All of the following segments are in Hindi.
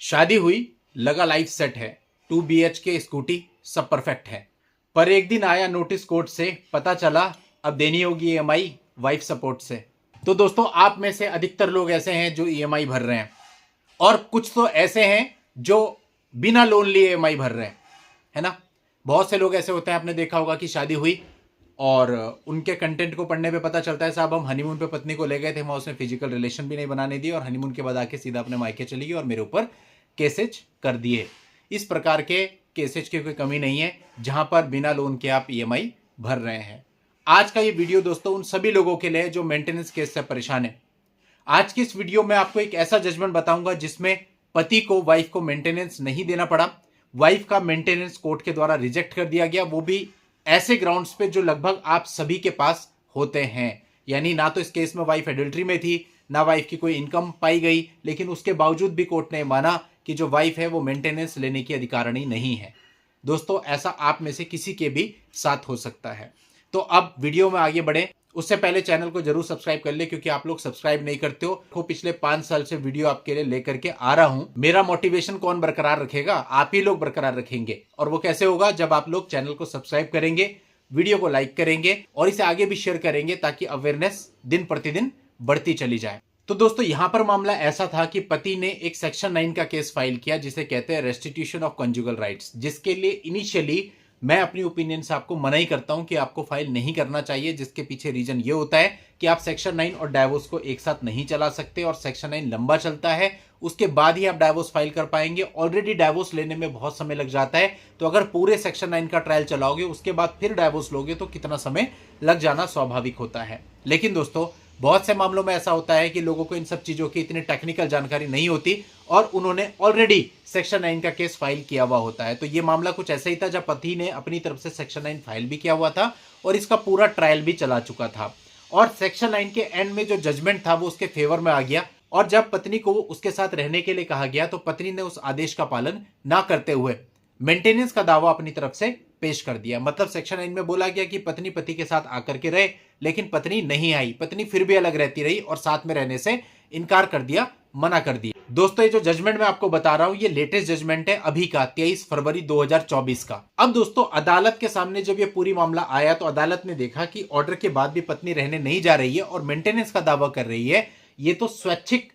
शादी हुई, लगा लाइफ सेट है, 2 BHK स्कूटी सब परफेक्ट है। पर एक दिन आया नोटिस कोर्ट से, पता चला अब देनी होगी EMI वाइफ सपोर्ट से। तो दोस्तों, आप में से अधिकतर लोग ऐसे हैं जो EMI भर रहे हैं, और कुछ तो ऐसे हैं जो बिना लोन लिए EMI भर रहे हैं, है ना। बहुत से लोग ऐसे होते हैं, आपने देखा होगा कि शादी हुई और उनके कंटेंट को पढ़ने पे पता चलता है साहब हम हनीमून पे पत्नी को ले गए थे, वहां उसने फिजिकल रिलेशन भी नहीं बनाने दिए और हनीमून के बाद आके सीधा अपने मायके चली गई और मेरे ऊपर केसेज कर दिए। इस प्रकार के केसेज की कोई कमी नहीं है जहां पर बिना लोन के आप EMI भर रहे हैं। आज का ये वीडियो दोस्तों उन सभी लोगों के लिए जो मेंटेनेंस केस से परेशान है। आज की इस वीडियो में आपको एक ऐसा जजमेंट बताऊंगा जिसमें पति को वाइफ को मेंटेनेंस नहीं देना पड़ा, वाइफ का मेंटेनेंस कोर्ट के द्वारा रिजेक्ट कर दिया गया, वो भी ऐसे ग्राउंड्स पे जो लगभग आप सभी के पास होते हैं। यानी ना तो इस केस में वाइफ एडल्ट्री में थी, ना वाइफ की कोई इनकम पाई गई, लेकिन उसके बावजूद भी कोर्ट ने माना कि जो वाइफ है वो मेंटेनेंस लेने की अधिकारिणी नहीं है। दोस्तों, ऐसा आप में से किसी के भी साथ हो सकता है। तो अब वीडियो में आगे बढ़े उससे पहले चैनल को जरूर सब्सक्राइब कर ले, क्योंकि आप लोग सब्सक्राइब नहीं करते हो। तो पिछले 5 साल से वीडियो आपके लिए लेकर के आ रहा हूं। मेरा मोटिवेशन कौन बरकरार रखेगा? आप ही लोग बरकरार रखेंगे। और वो कैसे होगा? जब आप लोग चैनल को सब्सक्राइब करेंगे, वीडियो को लाइक करेंगे और इसे आगे भी शेयर करेंगे, ताकि अवेयरनेस दिन प्रतिदिन बढ़ती चली जाए। तो दोस्तों, यहां पर मामला ऐसा था कि पति ने एक सेक्शन 9 का केस फाइल किया, जिसे कहते हैं रेस्टिट्यूशन ऑफ कंजुगल राइट्स, जिसके लिए इनिशियली मैं अपनी ओपिनियन से आपको मना ही करता हूं कि आपको फाइल नहीं करना चाहिए। जिसके पीछे रीजन ये होता है कि आप सेक्शन 9 और डाइवोर्स को एक साथ नहीं चला सकते, और सेक्शन 9 लंबा चलता है, उसके बाद ही आप डाइवोर्स फाइल कर पाएंगे। ऑलरेडी डाइवोर्स लेने में बहुत समय लग जाता है, तो अगर पूरे सेक्शन 9 का ट्रायल चलाओगे उसके बाद फिर डाइवोर्स लोगे तो कितना समय लग जाना स्वाभाविक होता है। लेकिन दोस्तों, बहुत से मामलों में ऐसा होता है कि लोगों को इन सब चीजों की इतनी टेक्निकल जानकारी नहीं होती और उन्होंने ऑलरेडी सेक्शन 9 का केस फाइल किया हुआ होता है। तो ये मामला कुछ ऐसा ही था, जब पति ने अपनी तरफ से सेक्शन 9 फाइल भी किया हुआ था और इसका पूरा ट्रायल भी चला चुका था, और सेक्शन 9 के एंड में जो जजमेंट था वो उसके फेवर में आ गया। और जब पत्नी को उसके साथ रहने के लिए कहा गया तो पत्नी ने उस आदेश का पालन ना करते हुए मेंटेनेंस का दावा अपनी तरफ से पेश कर दिया। मतलब सेक्शन 9 में बोला गया कि पत्नी पति के साथ आकर के रहे, लेकिन पत्नी नहीं आई, पत्नी फिर भी अलग रहती रही और साथ में रहने से इनकार कर दिया, मना कर दिया। दोस्तों, ये जो जजमेंट मैं आपको बता रहा हूं ये लेटेस्ट जजमेंट है, अभी का 23 फरवरी 2024 का। अब दोस्तों, अदालत के सामने जब ये पूरी मामला आया तो अदालत ने देखा कि ऑर्डर के बाद भी पत्नी रहने नहीं जा रही है और मेंटेनेंस का दावा कर रही है। ये तो स्वैच्छिक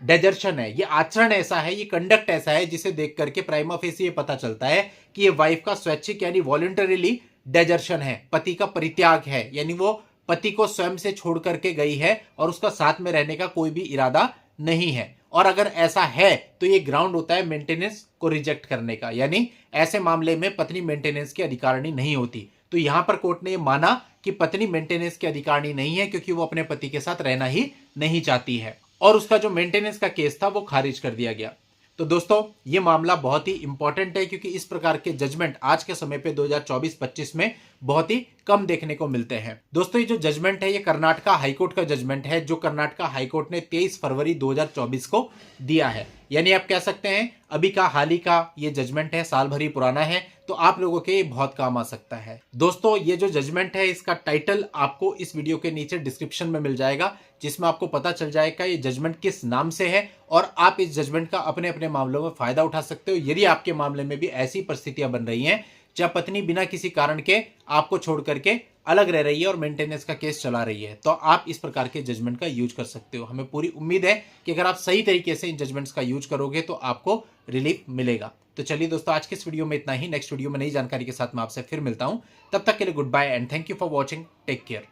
डेजर्शन है, ये आचरण ऐसा है, ये कंडक्ट ऐसा है जिसे देख करके प्राइमा फेसी ये पता चलता है कि ये वाइफ का स्वैच्छिक यानी वॉलंटरीली डेजर्शन है, पति का परित्याग है। यानी वो पति को स्वयं से छोड़ करके गई है और उसका साथ में रहने का कोई भी इरादा नहीं है। और अगर ऐसा है तो ये ग्राउंड होता है मेंटेनेंस को रिजेक्ट करने का, यानी ऐसे मामले में पत्नी मेंटेनेंस की अधिकारिणी नहीं होती। तो यहां पर कोर्ट ने माना कि पत्नी मेंटेनेंस की अधिकारिणी नहीं है, क्योंकि वो अपने पति के साथ रहना ही नहीं चाहती है, और उसका जो मेंटेनेंस का केस था वो खारिज कर दिया गया। तो दोस्तों, ये मामला बहुत ही इंपॉर्टेंट है, क्योंकि इस प्रकार के जजमेंट आज के समय पे 2024-25 में बहुत ही कम देखने को मिलते हैं। दोस्तों, ये जो जजमेंट है ये कर्नाटका हाईकोर्ट का जजमेंट है, जो कर्नाटका हाईकोर्ट ने 23 फरवरी 2024 को दिया है। यानी आप कह सकते हैं अभी का हाल ही का ये जजमेंट है, साल भर ही पुराना है, तो आप लोगों के ये बहुत काम आ सकता है। दोस्तों, ये जो जजमेंट है इसका टाइटल आपको इस वीडियो के नीचे डिस्क्रिप्शन में मिल जाएगा, जिसमें आपको पता चल जाएगा ये जजमेंट किस नाम से है, और आप इस जजमेंट का अपने अपने मामलों में फायदा उठा सकते हो। यदि आपके मामले में भी ऐसी परिस्थितियां बन रही हैं जब पत्नी बिना किसी कारण के आपको छोड़ करके अलग रह रही है और मेंटेनेंस का केस चला रही है, तो आप इस प्रकार के जजमेंट का यूज कर सकते हो। हमें पूरी उम्मीद है कि अगर आप सही तरीके से इन जजमेंट्स का यूज करोगे तो आपको रिलीफ मिलेगा। तो चलिए दोस्तों, आज के इस वीडियो में इतना ही। नेक्स्ट वीडियो में नई जानकारी के साथ मैं आपसे फिर मिलता हूं। तब तक के लिए goodbye and thank you for watching. Take care.